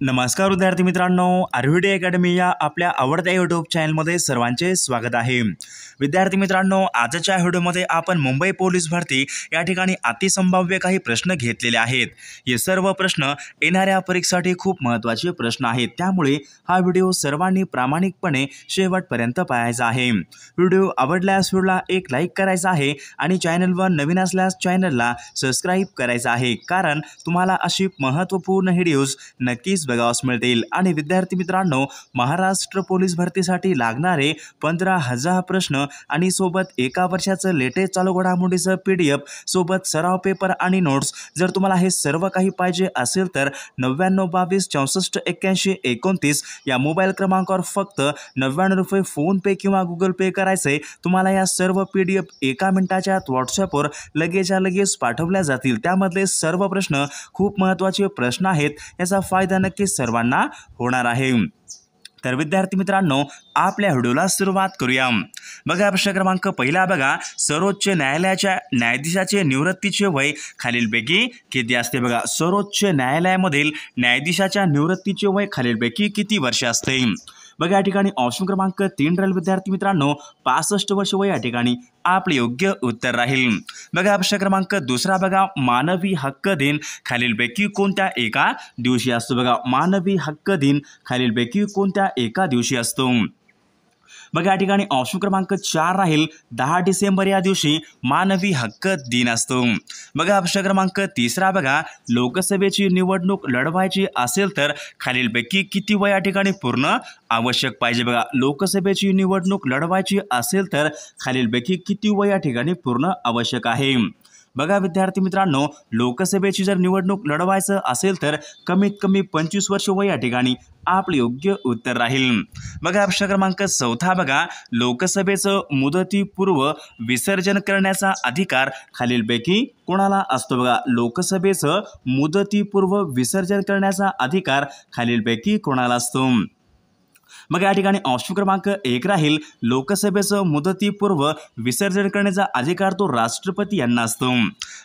नमस्कार विद्यार्थी मित्रांनो, आरव्हीडी अकॅडमी या आपल्या आवडत्या यूट्यूब चॅनलमध्ये सर्वांचे स्वागत आहे। विद्यार्थी मित्रांनो, आजच्या व्हिडिओमध्ये आपण मुंबई पोलीस भरती या ठिकाणी अतिसंभाव्य काही प्रश्न घेतलेले आहेत। हे सर्व प्रश्न येणाऱ्या परीक्षेसाठी खूप महत्त्वाचे प्रश्न आहेत, त्यामुळे हा व्हिडिओ सर्वांनी प्रामाणिकपणे शेवटपर्यंत पाहायचा आहे। व्हिडिओ आवडल्यास व्हिडिओला एक लाईक करायचा आहे आणि चॅनलवर नवीन असल्यास चॅनलला सबस्क्राइब करायचं आहे, कारण तुम्हाला अशी महत्त्वपूर्ण व्हिडिओज नक्कीच बघावयास मिळतील। आणि विद्यार्थी मित्रांनो, महाराष्ट्र पोलीस भरतीसाठी लागणारे 15,000 प्रश्न आणि सोबत एका वर्षाचं लेटेस्ट चालू घडामोडीचं PDF सोबत सराव पेपर आणि नोट्स, जर तुम्हाला हे सर्व काही पाहिजे असेल तर 9922648129 या मोबाईल क्रमांकावर फक्त 99 रुपये फोन पे किंवा गूगल पे करायचे। तुम्हाला या सर्व PDF एका मिनिटाच्या आत व्हॉट्सअपवर लगेच पाठवल्या जातील। त्यामधले सर्व प्रश्न खूप महत्त्वाचे प्रश्न आहेत, याचा फायदा नक्कीच सर्वांना होणार आहे। तर विद्यार्थी मित्रांनो, आपल्या व्हिडिओला सुरुवात करूया। बघा, प्रश्न क्रमांक पहिला बघा, सर्वोच्च न्यायालयाच्या न्यायाधीशाचे निवृत्तीचे वय खालीलपैकी किती असते? बघा, सर्वोच्च न्यायालयामधील न्यायाधीशाच्या निवृत्तीचे वय खालीलपैकी किती वर्ष असते? बघा, या ठिकाणी ऑप्शन क्रमांक 3 राहील विद्यार्थी मित्रांनो, 65 वर्ष वय या ठिकाणी आपले योग्य उत्तर राहील। बघा, प्रश्न क्रमांक दुसरा बघा, मानवी हक्क दिन खालीलपैकी कोणत्या एका दिवशी असतो? बघा, मानवी हक्क दिन खालीलपैकी कोणत्या एका दिवशी असतो? बघा, या ठिकाणी ऑप्शन क्रमांक 4 राहील, 10 डिसेंबर या दिवशी मानवी हक्क दिन असतो। बघा, प्रश्न क्रमांक तिसरा बघा, लोकसभेची निवडणूक लढवायची असेल तर खालीलपैकी किती वय या ठिकाणी पूर्ण आवश्यक पाहिजे? बघा, लोकसभेची निवडणूक लढवायची असेल तर खालीलपैकी किती वय या ठिकाणी पूर्ण आवश्यक आहे? बघा विद्यार्थी मित्रांनो, लोकसभेची जर निवडणूक लढवायचं असेल तर कमीत कमी 25 वर्ष वय या ठिकाणी आपले योग्य उत्तर राहील। बघा, प्रश्न क्रमांक चौथा बघा, लोकसभेचं मुदतीपूर्व विसर्जन करण्याचा अधिकार खालीलपैकी कोणाला असतो? बघा, लोकसभेचं मुदतीपूर्व विसर्जन करण्याचा अधिकार खालीलपैकी कोणाला असतो? मग या ठिकाणी ऑप्शन क्रमांक 1 राहील, लोकसभेचं मुदतीपूर्व विसर्जन करण्याचा अधिकार तो राष्ट्रपती यांना असतो।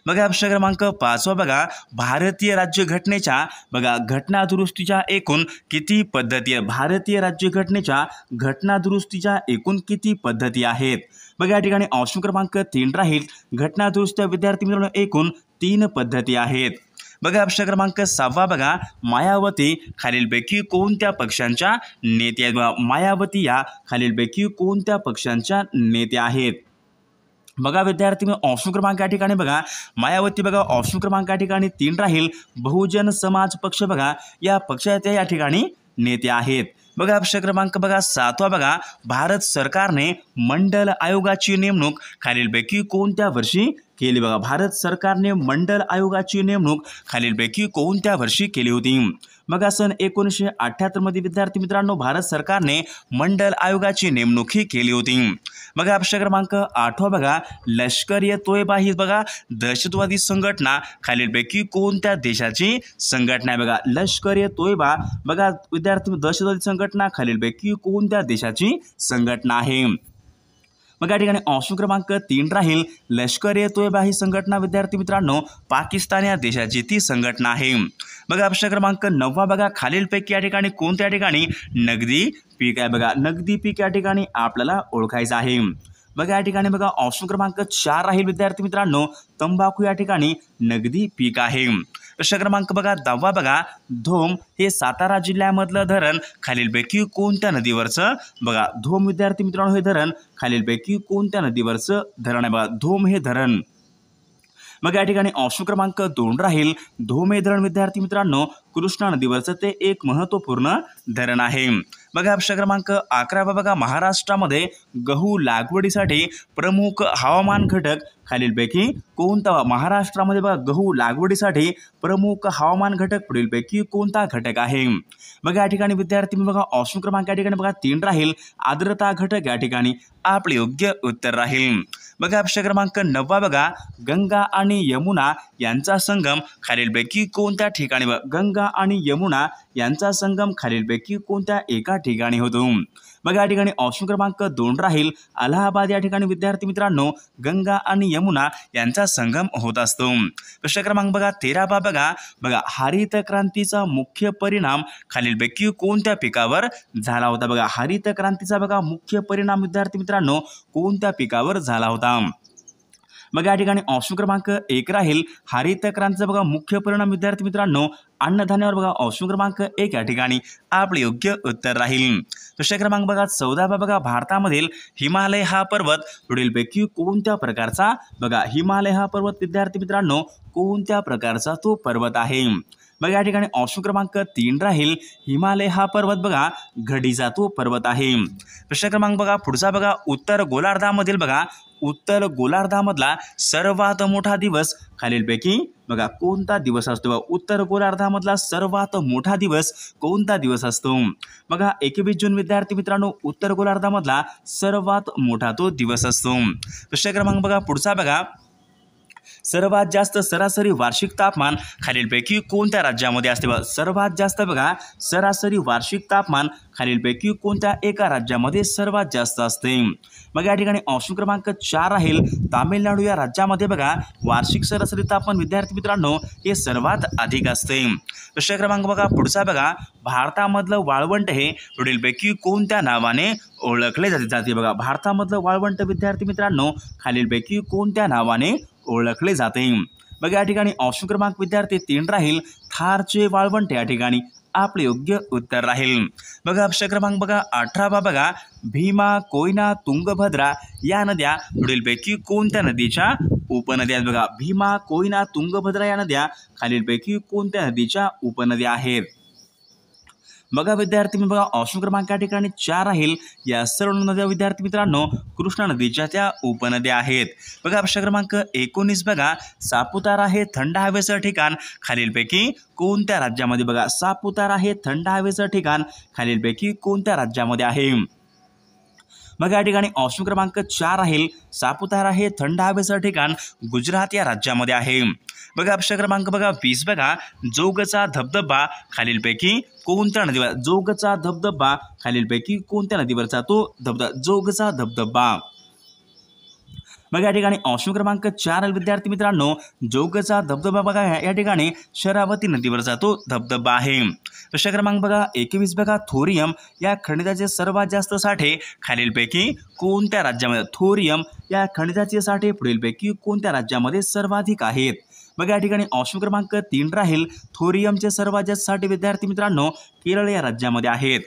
बघा, प्रश्न क्रमांक 5 बघा, भारतीय राज्यघटनेच्या बघा घटना दुरुस्तीच्या एकूण किती पद्धती आहे? भारतीय राज्यघटनेच्या घटना दुरुस्तीच्या एकूण किती पद्धती आहेत? बघा, या ठिकाणी ऑप्शन क्रमांक 3 राहील, घटना दुरुस्ती विद्यार्थी मित्रांनो एकूण 3 पद्धती आहेत। बघा, प्रश्न क्रमांक 6 बघा, मायावती खालीलपैकी कोणत्या पक्षांच्या नेते आहेत? बघा, मायावती या खालीलपैकी कोणत्या पक्षांच्या नेत्या आहेत? बघा विद्यार्थी, ऑप्शन क्रमांक या ठिकाणी बघा, मायावती बघा ऑप्शन क्रमांक या ठिकाणी 3 राहील, बहुजन समाज पक्ष बघा या पक्षाच्या या ठिकाणी नेते आहेत। बघा, प्रश्न क्रमांक बघा 7 बघा, भारत सरकारने मंडल आयोगाची नेमणूक खालीलपैकी कोणत्या वर्षी केली? बघा, भारत सरकारने मंडल आयोगाची नेमणूक खालीलपैकी कोणत्या वर्षी केली होती? बघा, सन 1978 मध्ये विद्यार्थी मित्रांनो भारत सरकारने मंडल आयोगाची नेमणूक ही केली होती। बघा, प्रश्न क्रमांक 8 बघा, लष्कर-ए-तोयबा ही बघा दहशतवादी संघटना खालीलपैकी कोणत्या देशाची संघटना आहे? बघा, लष्कर-ए-तोयबा बघा विद्यार्थी दहशतवादी संघटना खालीलपैकी कोणत्या देशाची संघटना आहे? मग या ठिकाणी ऑप्शन क्रमांक 3 राहील, लष्कर-ए-तोयबा ही संघटना विद्यार्थी मित्रांनो पाकिस्तान या देशाची ती संघटना आहे। बघा, प्रश्न क्रमांक 9 बघा, खालीलपैकी या ठिकाणी कोणत्या ठिकाणी नगदी पीक आहे? बघा, नगदी पीक या ठिकाणी आपल्याला ओळखायचं आहे। बघा, या ठिकाणी बघा ऑप्शन क्रमांक 4 राहील विद्यार्थी मित्रांनो, तंबाखू या ठिकाणी नगदी पीक आहे। प्रश्न क्रमांक बघा 10 बघा, धोम हे सातारा जिल्ह्यामधलं धरण खालीलपैकी कोणत्या नदीवरचं? बघा, धोम विद्यार्थी मित्रांनो हे धरण खालीलपैकी कोणत्या नदीवरचं धरण आहे? बघा, धोम हे धरण। मग या ठिकाणी ऑप्शन क्रमांक 2 राहील, धोम हे धरण विद्यार्थी मित्रांनो कृष्णा नदीवरचं ते एक महत्त्वपूर्ण धरण आहे। बघा, प्रश्न क्रमांक 11 बघा, महाराष्ट्रामध्ये गहू लागवडीसाठी प्रमुख हवामान घटक खालीलपैकी कोणता? महाराष्ट्रामध्ये बघा गहू लागवडीसाठी प्रमुख हवामान घटक पुढीलपैकी कोणता घटक आहे? बघा, या ठिकाणी विद्यार्थी बघा ऑप्शन क्रमांक या ठिकाणी बघा 3 राहील, आर्द्रता घटक या ठिकाणी आपले योग्य उत्तर राहील। बघा, प्रश्न क्रमांक 9 बघा, गंगा आणि यमुना यांचा संगम खालीलपैकी कोणत्या ठिकाणी? गंगा आणि यमुना यांचा संगम खालीलपैकी कोणत्या एका ठिकाणी होतो? बघा या ठिकाणी ऑप्शन क्रमांक 2 राहील अलाहाबाद या ठिकाणी विद्यार्थी मित्रांनो गंगा आणि यमुना यांचा संगम होत असतो। प्रश्न क्रमांक बघा 13 बघा हरित क्रांतीचा मुख्य परिणाम खालीलपैकी कोणत्या पिकावर झाला होता? बघा हरित क्रांतीचा बघा मुख्य परिणाम विद्यार्थी मित्रांनो कोणत्या पिकावर झाला होता? मग या ठिकाणी ऑप्शन क्रमांक 1 राहील हरित क्रांतीचा बघा मुख्य परिणाम विद्यार्थी मित्रांनो अन्नधान्यावर बघा ऑप्शन क्रमांक 1 या ठिकाणी आपले योग्य उत्तर राहील। प्रश्न क्रमांक बघा 14 बघा भारतामधील हिमालय हा पर्वत पुढीलपैकी कोणत्या प्रकारचा? बघा हिमालय हा पर्वत विद्यार्थी मित्रांनो कोणत्या प्रकारचा तो पर्वत आहे? बघा या ठिकाणी ऑप्शन क्रमांक 3 राहील हिमालय हा पर्वत बघा घडीचा तो पर्वत आहे। प्रश्न क्रमांक बघा पुढचा बघा उत्तर गोलार्धामधील बघा उत्तर गोलार्धामधला सर्वात मोठा दिवस खालीलपैकी बघा कोणता दिवस असतो? उत्तर गोलार्धामधला सर्वात मोठा दिवस कोणता दिवस असतो? बघा 21 जून विद्यार्थी मित्रांनो उत्तर गोलार्धामधला सर्वात मोठा तो दिवस असतो। प्रश्न क्रमांक बघा पुढचा बघा सर्वात जास्त सरासरी वार्षिक तापमान खालीलपैकी कोणत्या राज्यामध्ये असते? सर्वात जास्त बघा सरासरी वार्षिक तापमान खालीलपैकी कोणत्या एका राज्यामध्ये सर्वात जास्त असते? मग या ठिकाणी ऑप्शन क्रमांक 4 राहील तामिळनाडू या राज्यामध्ये बघा वार्षिक सरासरी तापमान विद्यार्थी मित्रांनो हे सर्वात अधिक असते। प्रश्न क्रमांक बघा पुढचा बघा भारतामधलं वाळवंट हे पुढीलपैकी कोणत्या नावाने ओळखले जाते? बघा भारतामधलं वाळवंट विद्यार्थी मित्रांनो खालीलपैकी कोणत्या नावाने ओळखले जाते? बघा या ठिकाणी ऑप्शन क्रमांक विद्यार्थी 3 राहील थारचे वाळवंट या ठिकाणी आपले योग्य उत्तर राहील। बघा प्रश्न क्रमांक बघा 18 बघा भीमा कोयना तुंगभद्रा या नद्या पुढीलपैकी कोणत्या नदीच्या उपनद्या? बघा भीमा कोयना तुंगभद्रा या नद्या खालीलपैकी कोणत्या नदीच्या उपनद्या आहेत? बघा विद्यार्थी बघा ऑप्शन क्रमांक या ठिकाणी 4 राहील या सर्व नद्या विद्यार्थी मित्रांनो कृष्णा नदीच्या त्या उपनद्या आहेत। बघा प्रश्न क्रमांक 19 बघा सापुतारा हे थंड हवेचं ठिकाण खालीलपैकी कोणत्या राज्यामध्ये? बघा सापुतारा हे थंड हवेचं ठिकाण खालीलपैकी कोणत्या राज्यामध्ये आहे? मग या ठिकाणी ऑप्शन क्रमांक 4 राहील सापुतारा हे थंड हवेचं ठिकाण गुजरात या राज्यामध्ये आहे। बघा प्रश्न क्रमांक बघा 20 बघा जोगचा धबधबा खालीलपैकी कोणत्या नदीवर? जोगचा धबधबा खालीलपैकी कोणत्या नदीवरचा तो धबधबा? जोगचा धबधबा। मग या ठिकाणी ऑप्शन क्रमांक 4 विद्यार्थी मित्रांनो जोगचा धबधबा बघा या ठिकाणी शरावती नदीवरचा तो धबधबा आहे। प्रश्न क्रमांक बघा 21 बघा थोरियम या खनिजाचे सर्वात जास्त साठे खालीलपैकी कोणत्या राज्यामध्ये? थोरियम या खनिजाचे साठे पुढीलपैकी कोणत्या राज्यामध्ये सर्वाधिक आहेत? बघा या ठिकाणी ऑप्शन क्रमांक 3 राहील थोरियमचे सर्वात जास्त साठे विद्यार्थी मित्रांनो केरळ या राज्यामध्ये आहेत।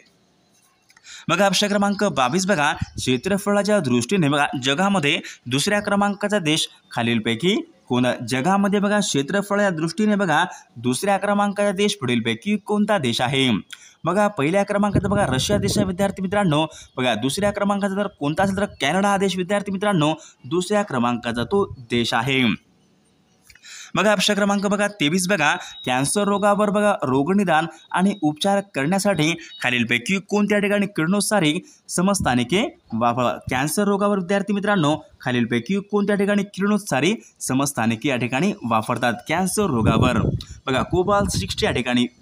बघा प्रश्न क्रमांक 22 बघा क्षेत्रफळाच्या दृष्टीने बघा जगामध्ये दुसऱ्या क्रमांकाचा देश खालीलपैकी कोण? जगामध्ये बघा क्षेत्रफळाच्या दृष्टीने बघा दुसऱ्या क्रमांकाचा देश पुढीलपैकी कोणता देश आहे? बघा पहिल्या क्रमांकाचा बघा रशिया देश विद्यार्थी मित्रांनो बघा दुसऱ्या क्रमांकाचा जर कोणता असेल तर कॅनडा हा देश विद्यार्थी मित्रांनो दुसऱ्या क्रमांकाचा तो देश आहे। बघा प्रश्न क्रमांक बघा 23 बघा कॅन्सर रोगावर बघा रोगनिदान आणि उपचार करण्यासाठी खालीलपैकी कोणत्या ठिकाणी किरणोत्सारी समस्थानिके वापरा? कॅन्सर रोगावर विद्यार्थी मित्रांनो खालीलपैकी कोणत्या ठिकाणी किरणोत्सारी समस्थानिके या ठिकाणी वापरतात कॅन्सर रोगावर? बघा कोबाल्ट-60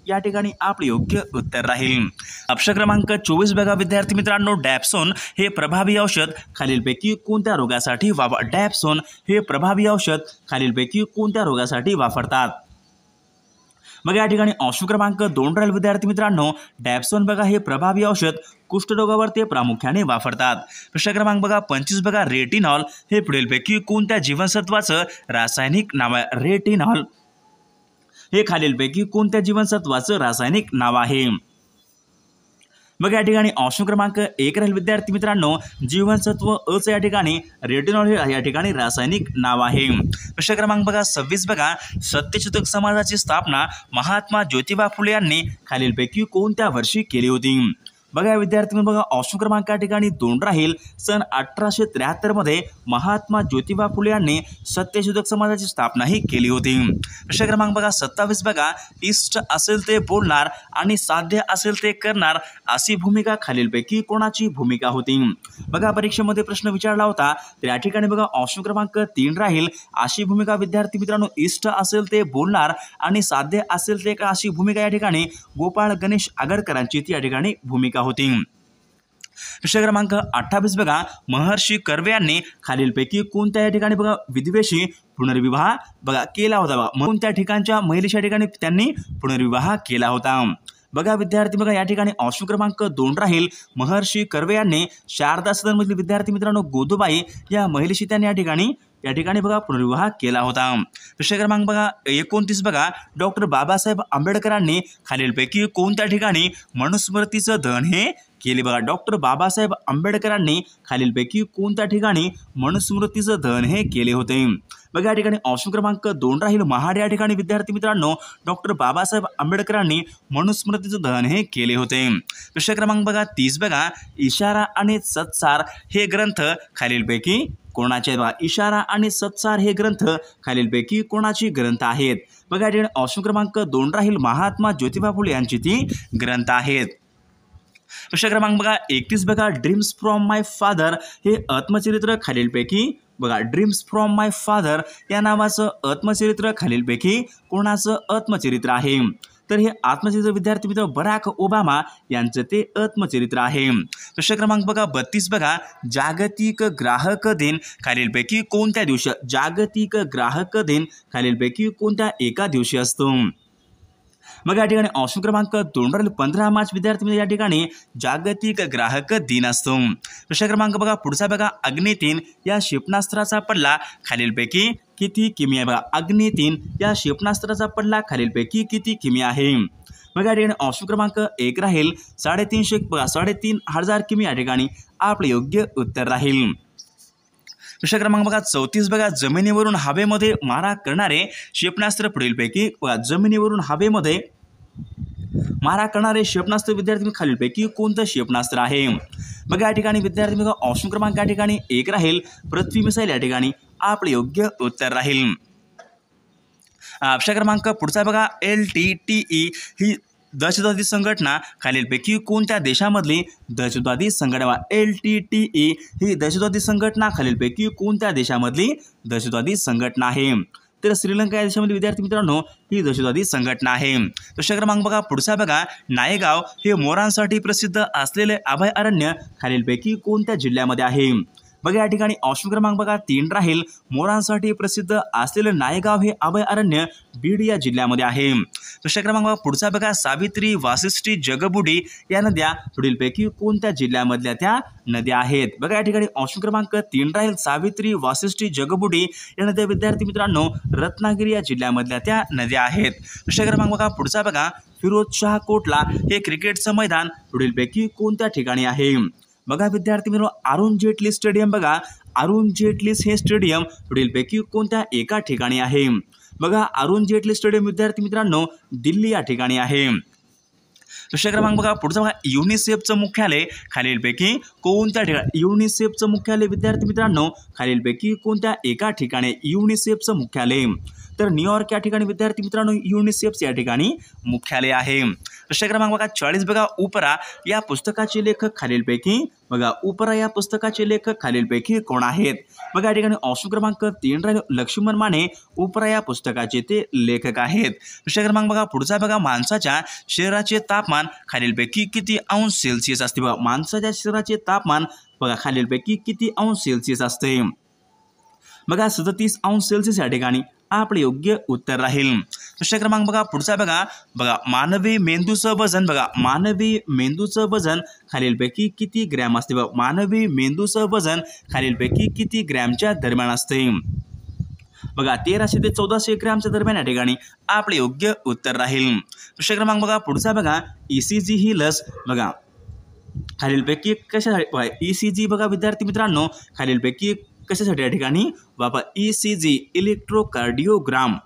या ठिकाणी आपले योग्य उत्तर राहील। प्रश्न क्रमांक 24 बघा विद्यार्थी मित्रांनो डॅप्सोन हे प्रभावी औषध खालीलपैकी कोणत्या रोगासाठी डॅप्सोन हे प्रभावी औषध खालीलपैकी कोणत्या रोगासाठी वापरतात? मग या ठिकाणी ऑप्शन क्रमांक 2 राहील विद्यार्थी मित्रांनो डॅप्सोन बघा हे प्रभावी औषध कुष्ठरोगावर ते प्रामुख्याने वापरतात। प्रश्न क्रमांक बघा 25 बघा रेटिनॉल हे पुढीलपैकी कोणत्या जीवनसत्वाचं रासायनिक नाव आहे? रेटिनॉल हे खालीलपैकी कोणत्या जीवनसत्वाचं रासायनिक नाव आहे? मग या ठिकाणी ऑप्शन क्रमांक 1 राहील विद्यार्थी मित्रांनो जीवनसत्व अ या ठिकाणी रेटिनॉल हे या ठिकाणी रासायनिक नाव आहे। प्रश्न क्रमांक बघा 26 बघा सत्यशोधक समाजाची स्थापना महात्मा ज्योतिबा फुले यांनी खालीलपैकी कोणत्या वर्षी केली होती? बघा विद्यार्थी बघा ऑप्शन क्रमांक या ठिकाणी 2 राहील। सन 1873 मध्ये महात्मा ज्योतिबा फुले यांनी सत्यशोधक समाजाची स्थापना ही केली होती। प्रश्न क्रमांक बघा 27 बघा इष्ट असेल ते बोलणार आणि साध्य असेल ते करणार अशी भूमिका खालीलपैकी कोणाची भूमिका होती। बघा परीक्षेमध्ये प्रश्न विचारला होता तर या ठिकाणी बघा ऑप्शन क्रमांक 3 राहील। अशी भूमिका विद्यार्थी मित्रांनो इष्ट असेल ते बोलणार आणि साध्य असेल ते अशी भूमिका या ठिकाणी गोपाळ गणेश आगरकरांची ती या ठिकाणी भूमिका होती। प्रश्न क्रमांक 28 बघा महर्षी कर्वे यांनी खालीलपैकी कोणत्या या ठिकाणी बघा विधवेशी पुनर्विवाह बघा केला होता। बघा कोणत्या ठिकाणच्या महिलेच्या ठिकाणी त्यांनी पुनर्विवाह केला होता। बघा विद्यार्थी बघा या ठिकाणी ऑप्शन क्रमांक 2 राहील। महर्षी कर्वे यांनी शारदा सदनमधील विद्यार्थी मित्रांनो गोदूबाई या महिलेशी त्यांनी या ठिकाणी बघा पुनर्विवाह केला होता। प्रश्न क्रमांक बघा 29 बघा डॉक्टर बाबासाहेब आंबेडकरांनी खालीलपैकी कोणत्या ठिकाणी मनुस्मृतीचं दहन हे केले। बघा डॉक्टर बाबासाहेब आंबेडकरांनी खालीलपैकी कोणत्या ठिकाणी मनुस्मृतीचं दहन हे केले होते। बघा या ठिकाणी ऑप्शन क्रमांक 2 राहील। महाड या ठिकाणी विद्यार्थी मित्रांनो डॉक्टर बाबासाहेब आंबेडकरांनी मनुस्मृतीचं दहन हे केले होते। प्रश्न क्रमांक बघा 30 बघा इशारा आणि सत्सार हे ग्रंथ खालीलपैकी कोणाचे। बघा इशारा आणि सत्सार हे ग्रंथ खालीलपैकी कोणाची ग्रंथ आहेत। बघा या ठिकाणी ऑप्शन क्रमांक 2 राहील। महात्मा ज्योतिबा फुले यांची ती ग्रंथ आहेत। प्रश्न क्रमांक बघा 31 बघा ड्रीम्स फ्रॉम माय फादर हे आत्मचरित्र खालीलपैकी बघा ड्रीम्स फ्रॉम माय फादर या नावाचं आत्मचरित्र खालीलपैकी कोणाचं आत्मचरित्र आहे। तर हे आत्मचरित्र विद्यार्थी मित्र बराक ओबामा यांचं ते आत्मचरित्र आहे। प्रश्न क्रमांक बघा 32 बघा जागतिक ग्राहक दिन खालीलपैकी कोणत्या दिवशी जागतिक ग्राहक दिन खालीलपैकी कोणत्या एका दिवशी असतो। मग या ठिकाणी ऑप्शन क्रमांक 2 राहील। 15 मार्च विद्यार्थी या ठिकाणी जागतिक ग्राहक दिन असतो। प्रश्न क्रमांक बघा पुढचा बघा अग्नि 3 या क्षेपणास्त्राचा पल्ला खालीलपैकी किती किमी आहे। बघा अग्नि 3 या क्षेपणास्त्राचा पल्ला खालीलपैकी किती किमी आहे। मग या ठिकाणी ऑप्शन क्रमांक 1 राहील 350 बघा 3,500 किमी या ठिकाणी आपले योग्य उत्तर राहील। प्रश्न क्रमांक बघा 34 बघा जमिनीवरून हवेमध्ये मारा करणारे क्षेपणास्त्र पुढीलपैकी बघा जमिनीवरून हवेमध्ये मारा करणारे क्षेपणास्त्र विद्यार्थी खालीलपैकी कोणतं क्षेपणास्त्र आहे। बघा या ठिकाणी विद्यार्थी बघा ऑप्शन क्रमांक या ठिकाणी 1 राहील पृथ्वी मिसाईल या ठिकाणी आपले योग्य उत्तर राहील। प्रश्न क्रमांक पुढचा बघा LTTE ही दहशतवादी संघटना खालीलपैकी कोणत्या देशामधली दहशतवादी संघटना। LTTE ही दहशतवादी संघटना खालीलपैकी कोणत्या देशामधली दहशतवादी संघटना आहे। तर श्रीलंका या देशामधील विद्यार्थी मित्रांनो ही दहशतवादी संघटना आहे। प्रश्न क्रमांक बघा पुढचा बघा नायगाव हे मोरांसाठी प्रसिद्ध असलेले अभयारण्य खालीलपैकी कोणत्या जिल्ह्यामध्ये आहे। बघा या ठिकाणी ऑप्शन क्रमांक बघा 3 राहील। मोरांसाठी प्रसिद्ध असलेले नायगाव हे अभयारण्य बीड या जिल्ह्यामध्ये आहे। प्रश्न क्रमांक पुढचा बघा सावित्री वासिष्ठी जगबुडी या नद्या पुढीलपैकी कोणत्या जिल्ह्यामधल्या त्या नद्या आहेत। बघा या ठिकाणी ऑप्शन क्रमांक 3 राहील। सावित्री वासिष्ठी जगबुडी या नद्या विद्यार्थी मित्रांनो रत्नागिरी या जिल्ह्यामधल्या त्या नद्या आहेत। प्रश्न क्रमांक बघा पुढचा बघा फिरोजशाह कोटला हे क्रिकेटचं मैदान पुढीलपैकी कोणत्या ठिकाणी आहे। बघा विद्यार्थी मित्रांनो अरुण जेटली स्टेडियम बघा अरुण जेटली हे स्टेडियम पुढीलपैकी कोणत्या एका ठिकाणी आहे। बघा अरुण जेटली स्टेडियम विद्यार्थी मित्रांनो दिल्ली या ठिकाणी आहे। प्रश्न क्रमांक बघा पुढचा बघा युनिसेफचं मुख्यालय खालीलपैकी कोणत्या ठिकाणी युनिसेफचं मुख्यालय विद्यार्थी मित्रांनो खालीलपैकी कोणत्या एका ठिकाणी युनिसेफचं मुख्यालय। तर न्यूयॉर्क या ठिकाणी विद्यार्थी मित्रांनो युनिसेफ या ठिकाणी मुख्यालय आहे। प्रश्न क्रमांक बघा 40 बघा उपरा या पुस्तकाचे लेखक खालीलपैकी बघा उपरा या पुस्तकाचे लेखक खालीलपैकी कोण आहेत। बघा या ठिकाणी ऑप्शन क्रमांक 3 राहील लक्ष्मण माने उपरा या पुस्तकाचे ते लेखक आहेत। प्रश्न क्रमांक बघा पुढचा बघा माणसाच्या शरीराचे तापमान खालीलपैकी किती अंश सेल्सिअस असते। बघा माणसाच्या शरीराचे तापमान बघा खालीलपैकी किती अंश सेल्सिअस असते। बघा 37 अंश सेल्सिअस या ठिकाणी आपले योग्य उत्तर राहील। प्रश्न क्रमांक बघा पुढचा बघा मानवी मेंदूचं वजन बघा मानवी मेंदूचं वजन खालीलपैकी किती ग्रॅम असते। बघा मानवी मेंदूचं वजन खालीलपैकी किती ग्रॅमच्या दरम्यान असते। बघा 1300 ते 1400 ग्रॅमच्या दरम्यान या ठिकाणी आपले योग्य उत्तर राहील। प्रश्न क्रमांक बघा पुढचा बघा ECG ही लस बघा खालीलपैकी कशासाठी ECG बघा विद्यार्थी मित्रांनो खालीलपैकी कशासाठी या ठिकाणी वापर ECG इलेक्ट्रोकार्डिओग्राम।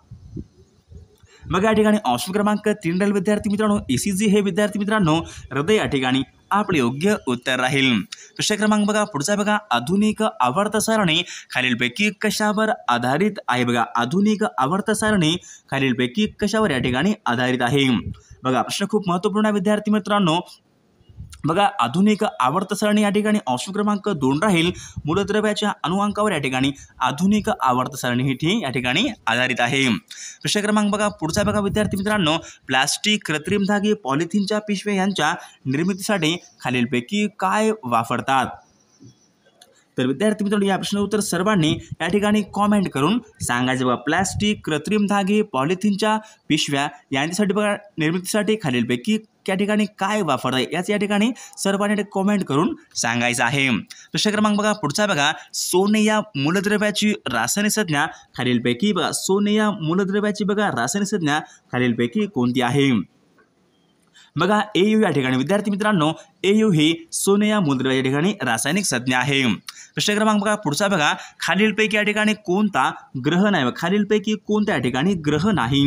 बघा या ठिकाणी ऑप्शन क्रमांक 3 राहील विद्यार्थी मित्रांनो ECG हे विद्यार्थी मित्रांनो हृदय या ठिकाणी आपले योग्य उत्तर राहील. प्रश्न क्रमांक बघा पुढचा बघा, आधुनिक आवर्त सारणी खालीलपैकी कशावर आधारित आहे? बघा आधुनिक आवर्त सारणी खालीलपैकी कशावर या ठिकाणी आधारित आहे? बघा प्रश्न खूप महत्त्वपूर्ण आहे विद्यार्थी मित्रांनो. बघा आधुनिक आवर्त सारणी या ठिकाणी ऑप्शन क्रमांक 2 राहील. मूलद्रव्याच्या अणुअंकावर या ठिकाणी आधुनिक आवर्त सारणी ही या ठिकाणी आधारित आहे. प्रश्न क्रमांक बघा पुढचा बघा विद्यार्थी मित्रांनो, प्लास्टिक, कृत्रिम धागे, पॉलिथिनच्या पिशव्या यांच्या निर्मितीसाठी खालीलपैकी काय वापरतात? तर विद्यार्थी मित्रांनो या प्रश्नाचं उत्तर सर्वांनी या ठिकाणी कॉमेंट करून सांगायचं. बघा प्लास्टिक, कृत्रिम धागे, पॉलिथिनच्या पिशव्या यांच्यासाठी बघा निर्मितीसाठी खालीलपैकी या ठिकाणी काय वापरताय याच या ठिकाणी सर्वांनी कॉमेंट करून सांगायचं आहे. प्रश्न क्रमांक बघा पुढचा बघा, सोने या मूलद्रव्याची रासायनिक संज्ञा खालीलपैकी बघा सोने या मूलद्रव्याची बघा रासायनिक संज्ञा खालीलपैकी कोणती आहे? बघा AU या ठिकाणी विद्यार्थी मित्रांनो AU ही सोने या मूलद्रव्याच्या ठिकाणी रासायनिक संज्ञा आहे. प्रश्न क्रमांक बघा पुढचा बघा, खालीलपैकी या ठिकाणी कोणता ग्रह नाही? खालीलपैकी कोणत्या ठिकाणी ग्रह नाही?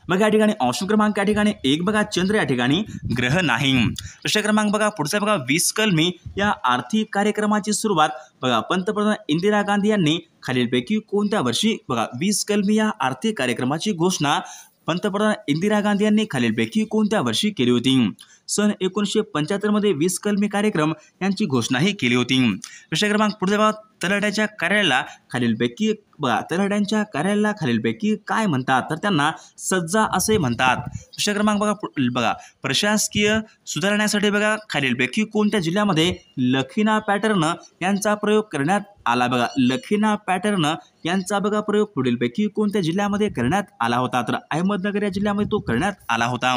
बघा या ठिकाणी ऑप्शन क्रमांक या ठिकाणी 1 बघा चंद्र या ठिकाणी ग्रह नाही. प्रश्न क्रमांक बघा पुढचा बघा, 20 कलमी या आर्थिक कार्यक्रमाची सुरुवात बघा पंतप्रधान इंदिरा गांधी यांनी खालीलपैकी कोणत्या वर्षी? बघा 20 कलमी या आर्थिक कार्यक्रमाची घोषणा पंतप्रधान इंदिरा गांधी यांनी खालीलपैकी कोणत्या वर्षी केली होती? सन 1975 मध्ये 20 कलमी कार्यक्रम यांची घोषणाही केली होती. प्रश्न क्रमांक पुढचा बघा, तलाठ्याच्या कार्यालयाला खालीलपैकी बघा तलाठ्यांच्या कार्यालयाला खालीलपैकी काय म्हणतात? तर त्यांना सज्जा असे म्हणतात. प्रश्न क्रमांक बघा प्रशासकीय सुधारण्यासाठी बघा खालीलपैकी कोणत्या जिल्ह्यामध्ये लखीना पॅटर्न यांचा प्रयोग करण्यात आला? बघा लखीना पॅटर्न यांचा बघा प्रयोग पुढीलपैकी कोणत्या जिल्ह्यामध्ये करण्यात आला होता? तर अहमदनगर या जिल्ह्यामध्ये तो करण्यात आला होता.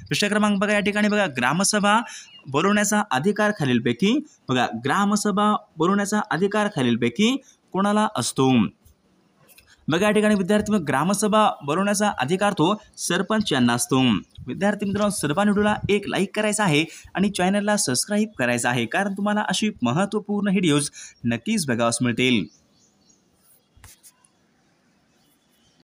प्रश्न क्रमांक बघा या ठिकाणी बघा, ग्रामसभा बोलवण्याचा अधिकार खालीलपैकी बघा ग्रामसभा बोलवण्याचा अधिकार खालीलपैकी कोणाला असतो? बघा या ठिकाणी विद्यार्थी ग्रामसभा बोलवण्याचा अधिकार तो सरपंच यांना असतो. विद्यार्थी मित्रांनो सर्वांनी व्हिडिओला एक लाईक करायचा आहे आणि चॅनलला सबस्क्राईब करायचं आहे, कारण तुम्हाला अशी महत्त्वपूर्ण व्हिडिओज नक्कीच बघावयास मिळतील.